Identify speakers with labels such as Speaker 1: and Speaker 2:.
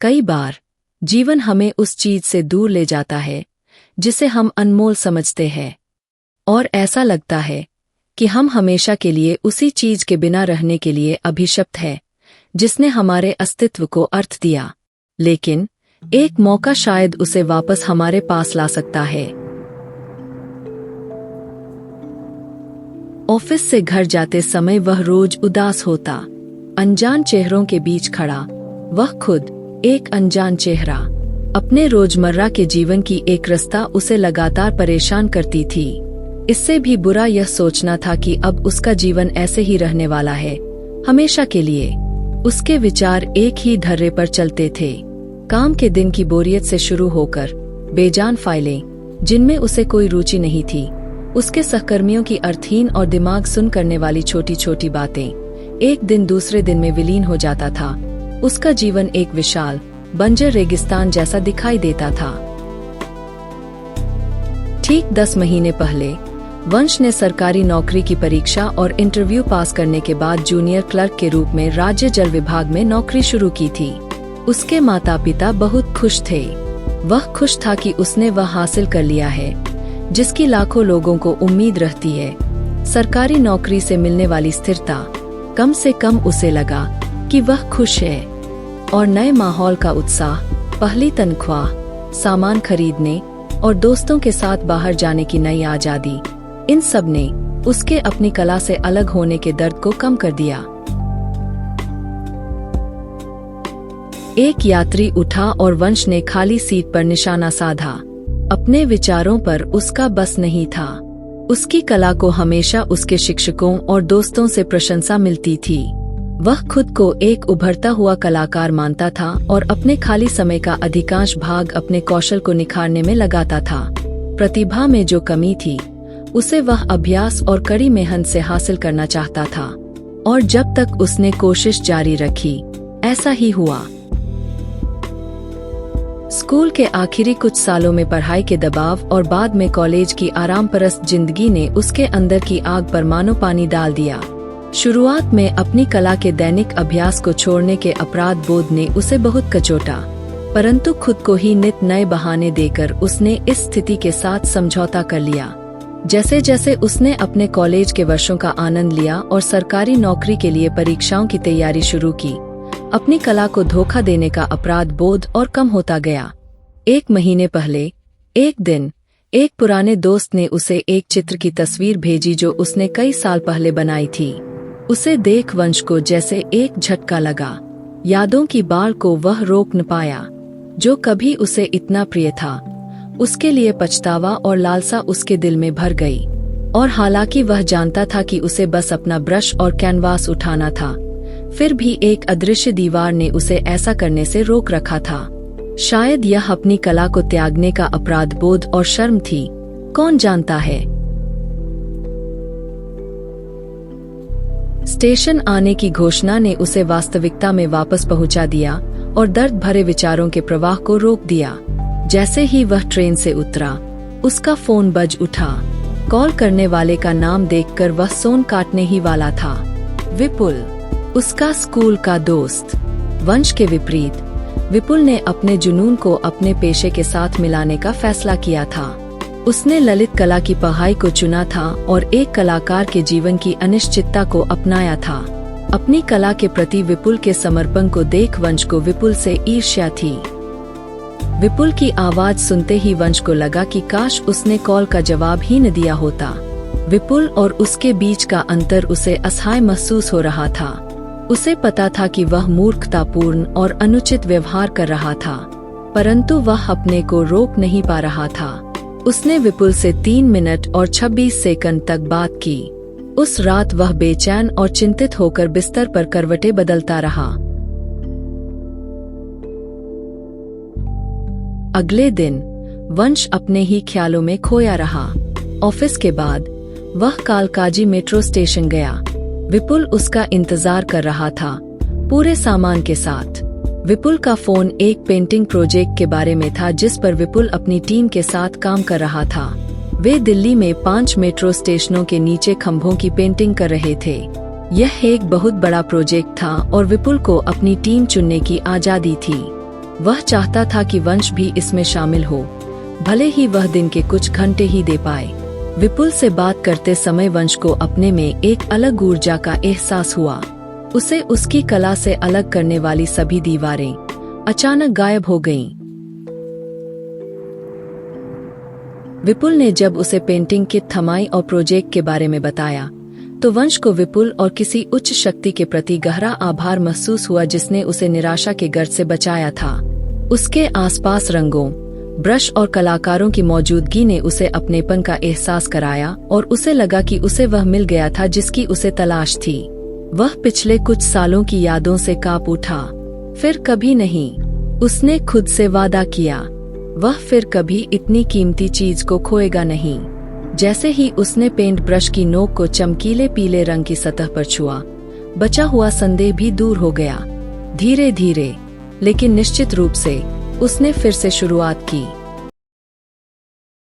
Speaker 1: कई बार जीवन हमें उस चीज से दूर ले जाता है जिसे हम अनमोल समझते हैं, और ऐसा लगता है कि हम हमेशा के लिए उसी चीज के बिना रहने के लिए अभिशप्त है जिसने हमारे अस्तित्व को अर्थ दिया। लेकिन एक मौका शायद उसे वापस हमारे पास ला सकता है। ऑफिस से घर जाते समय वह रोज उदास होता, अनजान चेहरों के बीच खड़ा। वह खुद एक अनजान चेहरा। अपने रोजमर्रा के जीवन की एक रास्ता उसे लगातार परेशान करती थी। इससे भी बुरा यह सोचना था कि अब उसका जीवन ऐसे ही रहने वाला है, हमेशा के लिए। उसके विचार एक ही ढर्रे पर चलते थे, काम के दिन की बोरियत से शुरू होकर बेजान फाइलें जिनमें उसे कोई रुचि नहीं थी, उसके सहकर्मियों की अर्थहीन और दिमाग सुन करने वाली छोटी छोटी बातें। एक दिन दूसरे दिन में विलीन हो जाता था। उसका जीवन एक विशाल बंजर रेगिस्तान जैसा दिखाई देता था। ठीक 10 महीने पहले वंश ने सरकारी नौकरी की परीक्षा और इंटरव्यू पास करने के बाद जूनियर क्लर्क के रूप में राज्य जल विभाग में नौकरी शुरू की थी। उसके माता पिता बहुत खुश थे। वह खुश था कि उसने वह हासिल कर लिया है जिसकी लाखों लोगों को उम्मीद रहती है, सरकारी नौकरी से मिलने वाली स्थिरता। कम से कम उसे लगा कि वह खुश है, और नए माहौल का उत्साह, पहली तनख्वाह, सामान खरीदने और दोस्तों के साथ बाहर जाने की नई आजादी, इन सब ने उसके अपनी कला से अलग होने के दर्द को कम कर दिया। एक यात्री उठा और वंश ने खाली सीट पर निशाना साधा। अपने विचारों पर उसका बस नहीं था। उसकी कला को हमेशा उसके शिक्षकों और दोस्तों से प्रशंसा मिलती थी। वह खुद को एक उभरता हुआ कलाकार मानता था और अपने खाली समय का अधिकांश भाग अपने कौशल को निखारने में लगाता था। प्रतिभा में जो कमी थी उसे वह अभ्यास और कड़ी मेहनत से हासिल करना चाहता था, और जब तक उसने कोशिश जारी रखी, ऐसा ही हुआ। स्कूल के आखिरी कुछ सालों में पढ़ाई के दबाव और बाद में कॉलेज की आरामपरस्त जिंदगी ने उसके अंदर की आग पर मानो पानी डाल दिया। शुरुआत में अपनी कला के दैनिक अभ्यास को छोड़ने के अपराध बोध ने उसे बहुत कचोटा, परंतु खुद को ही नित नए बहाने देकर उसने इस स्थिति के साथ समझौता कर लिया। जैसे जैसे उसने अपने कॉलेज के वर्षों का आनंद लिया और सरकारी नौकरी के लिए परीक्षाओं की तैयारी शुरू की, अपनी कला को धोखा देने का अपराध बोध और कम होता गया। 1 महीने पहले एक दिन एक पुराने दोस्त ने उसे एक चित्र की तस्वीर भेजी जो उसने कई साल पहले बनाई थी। उसे देख वंश को जैसे एक झटका लगा। यादों की बाढ़ को वह रोक न पाया जो कभी उसे इतना प्रिय था। उसके लिए पछतावा और लालसा उसके दिल में भर गई, और हालांकि वह जानता था कि उसे बस अपना ब्रश और कैनवास उठाना था, फिर भी एक अदृश्य दीवार ने उसे ऐसा करने से रोक रखा था। शायद यह अपनी कला को त्यागने का अपराध बोध और शर्म थी, कौन जानता है। स्टेशन आने की घोषणा ने उसे वास्तविकता में वापस पहुंचा दिया और दर्द भरे विचारों के प्रवाह को रोक दिया। जैसे ही वह ट्रेन से उतरा, उसका फोन बज उठा। कॉल करने वाले का नाम देखकर वह सोन काटने ही वाला था। विपुल, उसका स्कूल का दोस्त। वंश के विपरीत, विपुल ने अपने जुनून को अपने पेशे के साथ मिलाने का फैसला किया था। उसने ललित कला की पढ़ाई को चुना था और एक कलाकार के जीवन की अनिश्चितता को अपनाया था। अपनी कला के प्रति विपुल के समर्पण को देख वंश को विपुल से ईर्ष्या थी। विपुल की आवाज सुनते ही वंश को लगा कि काश उसने कॉल का जवाब ही न दिया होता। विपुल और उसके बीच का अंतर उसे असहाय महसूस हो रहा था। उसे पता था कि वह मूर्खतापूर्ण और अनुचित व्यवहार कर रहा था, परंतु वह अपने को रोक नहीं पा रहा था। उसने विपुल से 3 मिनट और 26 सेकंड तक बात की। उस रात वह बेचैन और चिंतित होकर बिस्तर पर करवटें बदलता रहा। अगले दिन वंश अपने ही ख्यालों में खोया रहा। ऑफिस के बाद वह कालकाजी मेट्रो स्टेशन गया। विपुल उसका इंतजार कर रहा था, पूरे सामान के साथ। विपुल का फोन एक पेंटिंग प्रोजेक्ट के बारे में था जिस पर विपुल अपनी टीम के साथ काम कर रहा था। वे दिल्ली में 5 मेट्रो स्टेशनों के नीचे खंभों की पेंटिंग कर रहे थे। यह एक बहुत बड़ा प्रोजेक्ट था और विपुल को अपनी टीम चुनने की आजादी थी। वह चाहता था कि वंश भी इसमें शामिल हो, भले ही वह दिन के कुछ घंटे ही दे पाए। विपुल से बात करते समय वंश को अपने में एक अलग ऊर्जा का एहसास हुआ। उसे उसकी कला से अलग करने वाली सभी दीवारें अचानक गायब हो गईं। विपुल ने जब उसे पेंटिंग किट थमाई और प्रोजेक्ट के बारे में बताया, तो वंश को विपुल और किसी उच्च शक्ति के प्रति गहरा आभार महसूस हुआ जिसने उसे निराशा के गर्त से बचाया था। उसके आसपास रंगों, ब्रश और कलाकारों की मौजूदगी ने उसे अपनेपन का एहसास कराया और उसे लगा कि उसे वह मिल गया था जिसकी उसे तलाश थी। वह पिछले कुछ सालों की यादों से कांप उठा। फिर कभी नहीं, उसने खुद से वादा किया, वह फिर कभी इतनी कीमती चीज को खोएगा नहीं। जैसे ही उसने पेंट ब्रश की नोक को चमकीले पीले रंग की सतह पर छुआ, बचा हुआ संदेह भी दूर हो गया। धीरे धीरे लेकिन निश्चित रूप से उसने फिर से शुरुआत की।